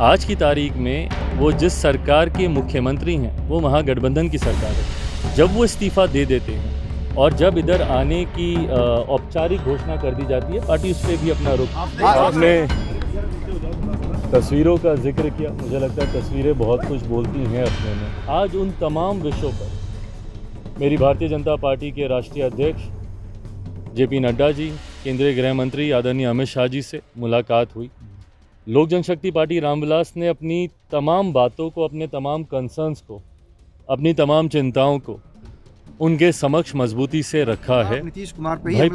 आज की तारीख में वो जिस सरकार के मुख्यमंत्री हैं वो महागठबंधन की सरकार है। जब वो इस्तीफ़ा दे देते हैं और जब इधर आने की औपचारिक घोषणा कर दी जाती है, पार्टी उस पर भी अपना रुख। आपने तस्वीरों का जिक्र किया, मुझे लगता है तस्वीरें बहुत कुछ बोलती हैं अपने में। आज उन तमाम विषयों पर मेरी भारतीय जनता पार्टी के राष्ट्रीय अध्यक्ष JP नड्डा जी, केंद्रीय गृह मंत्री आदरणीय अमित शाह जी से मुलाकात हुई। लोक जनशक्ति पार्टी रामविलास ने अपनी तमाम बातों को, अपने तमाम कंसर्न्स को, अपनी तमाम चिंताओं को उनके समक्ष मजबूती से रखा है। नीतीश कुमार पे भाई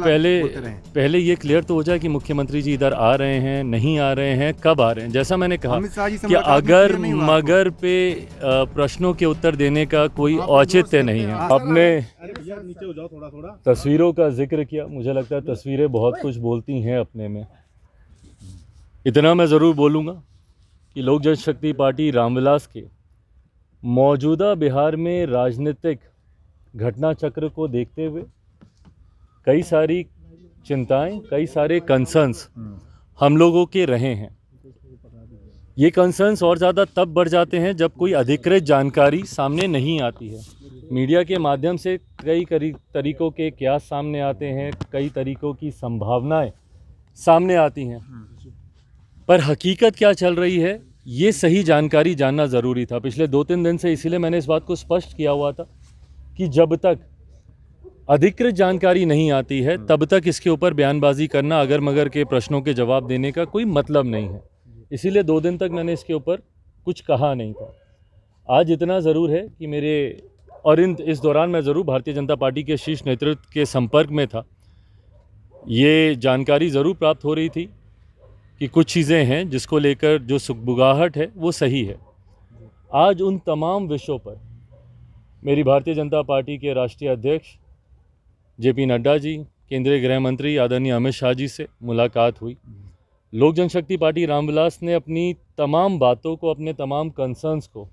पहले ये क्लियर तो हो जाए कि मुख्यमंत्री जी इधर आ रहे हैं, नहीं आ रहे हैं, कब आ रहे हैं। जैसा मैंने कहा कि अगर मगर पे प्रश्नों के उत्तर देने का कोई औचित्य नहीं है। आपने तस्वीरों का जिक्र किया, मुझे लगता है तस्वीरें बहुत कुछ बोलती हैं अपने में। इतना मैं ज़रूर बोलूँगा कि लोक जनशक्ति पार्टी रामविलास के मौजूदा बिहार में राजनीतिक घटना चक्र को देखते हुए कई सारी चिंताएं, कई सारे कंसर्न्स हम लोगों के रहे हैं। ये कंसर्न्स और ज़्यादा तब बढ़ जाते हैं जब कोई अधिकृत जानकारी सामने नहीं आती है। मीडिया के माध्यम से कई तरीकों के कयास सामने आते हैं, कई तरीकों की संभावनाएं सामने आती हैं, पर हकीकत क्या चल रही है ये सही जानकारी जानना ज़रूरी था। पिछले 2-3 दिन से इसीलिए मैंने इस बात को स्पष्ट किया हुआ था कि जब तक अधिकृत जानकारी नहीं आती है तब तक इसके ऊपर बयानबाजी करना, अगर मगर के प्रश्नों के जवाब देने का कोई मतलब नहीं है। इसीलिए 2 दिन तक मैंने इसके ऊपर कुछ कहा नहीं था। आज इतना ज़रूर है कि इस दौरान मैं ज़रूर भारतीय जनता पार्टी के शीर्ष नेतृत्व के संपर्क में था। ये जानकारी ज़रूर प्राप्त हो रही थी कि कुछ चीज़ें हैं जिसको लेकर जो सुगबुगाहट है वो सही है। आज उन तमाम विषयों पर मेरी भारतीय जनता पार्टी के राष्ट्रीय अध्यक्ष JP नड्डा जी, केंद्रीय गृह मंत्री आदरणीय अमित शाह जी से मुलाकात हुई। लोक जनशक्ति पार्टी रामविलास ने अपनी तमाम बातों को, अपने तमाम कंसर्न्स को,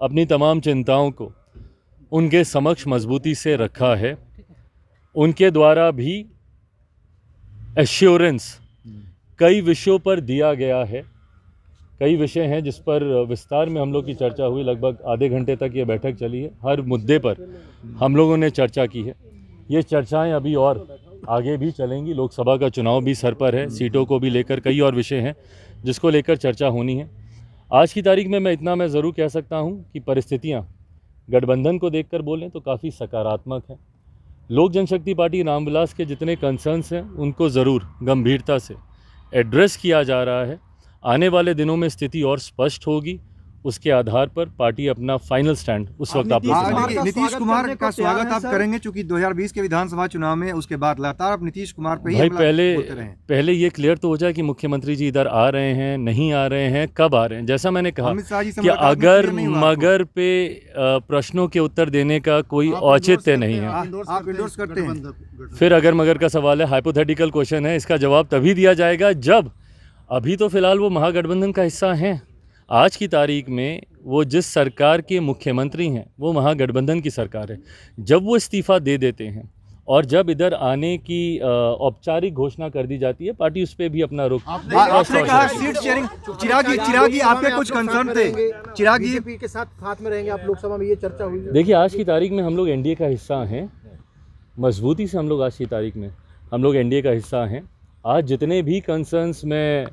अपनी तमाम चिंताओं को उनके समक्ष मजबूती से रखा है। उनके द्वारा भी एश्योरेंस कई विषयों पर दिया गया है। कई विषय हैं जिस पर विस्तार में हम लोग की चर्चा हुई। लगभग आधे घंटे तक ये बैठक चली है। हर मुद्दे पर हम लोगों ने चर्चा की है। ये चर्चाएं अभी और आगे भी चलेंगी। लोकसभा का चुनाव भी सर पर है, सीटों को भी लेकर कई और विषय हैं जिसको लेकर चर्चा होनी है। आज की तारीख में मैं ज़रूर कह सकता हूँ कि परिस्थितियाँ गठबंधन को देखकर बोलें तो काफ़ी सकारात्मक हैं। लोक जनशक्ति पार्टी रामविलास के जितने कंसर्न्स हैं उनको ज़रूर गंभीरता से एड्रेस किया जा रहा है। आने वाले दिनों में स्थिति और स्पष्ट होगी। उसके आधार पर पार्टी अपना फाइनल स्टैंड उस वक्त आप नीतीश कुमार का स्वागत आप करेंगे चूंकि 2020 के विधानसभा चुनाव में उसके बाद लगातार आप नीतीश कुमार पे ही पहले ये क्लियर तो हो जाए कि मुख्यमंत्री जी इधर आ रहे हैं, नहीं आ रहे हैं, कब आ रहे हैं। जैसा मैंने कहा कि अगर मगर पे प्रश्नों के उत्तर देने का कोई औचित्य नहीं है। आप इंडोर्स करते हैं? फिर अगर मगर का सवाल है, हाइपोथेटिकल क्वेश्चन है, इसका जवाब तभी दिया जाएगा जब, अभी तो फिलहाल वो महागठबंधन का हिस्सा हैं। आज की तारीख में वो जिस सरकार के मुख्यमंत्री हैं वो महागठबंधन की सरकार है। जब वो इस्तीफ़ा दे देते हैं और जब इधर आने की औपचारिक घोषणा कर दी जाती है, पार्टी उस पर भी अपना रुख। आपने कहा सीट शेयरिंग, चिरागी आपके कुछ कंसर्न थे, चिरागी के साथ में रहेंगे आप लोकसभा में, ये चर्चा हुई। देखिए, आज की तारीख में हम लोग NDA का हिस्सा हैं। मजबूती से हम लोग आज की तारीख में हम लोग NDA का हिस्सा हैं। आज जितने भी कंसर्न्स में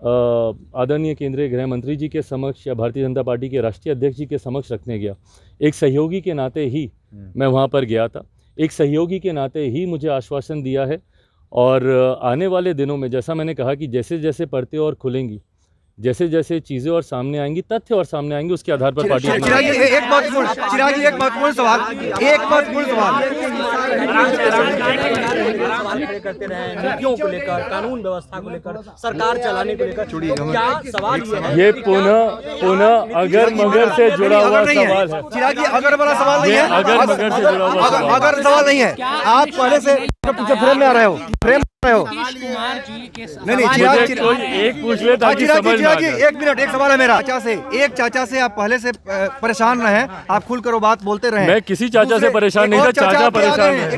आदरणीय केंद्रीय गृह मंत्री जी के समक्ष या भारतीय जनता पार्टी के राष्ट्रीय अध्यक्ष जी के समक्ष रखने गया, एक सहयोगी के नाते ही मैं वहाँ पर गया था। एक सहयोगी के नाते ही मुझे आश्वासन दिया है और आने वाले दिनों में, जैसा मैंने कहा कि जैसे जैसे परतें और खुलेंगी, जैसे जैसे चीज़ें और सामने आएंगी, तथ्य और सामने आएंगे, उसके आधार पर पार्टी एक महत्वपूर्ण सवाल करते रहे नीतियों को लेकर, कानून व्यवस्था को लेकर, सरकार चलाने को लेकर, क्या सवाल ये पुनः अगर मगर से जुड़ा हुआ सवाल है। चिरागी अगर वाला सवाल नहीं है, अगर मगर से जुड़ा हुआ अगर सवाल नहीं है। आप पहले से पीछे फ्रेम में आ रहे हो, नहीं एक पूछ ले ताकि समझ में आ जाए। 1 मिनट, एक सवाल है मेरा। चाचा से आप पहले से परेशान रहे, आप खुल करो बात बोलते रहे। मैं किसी चाचा से परेशान नहीं था, चाचा परेशान है।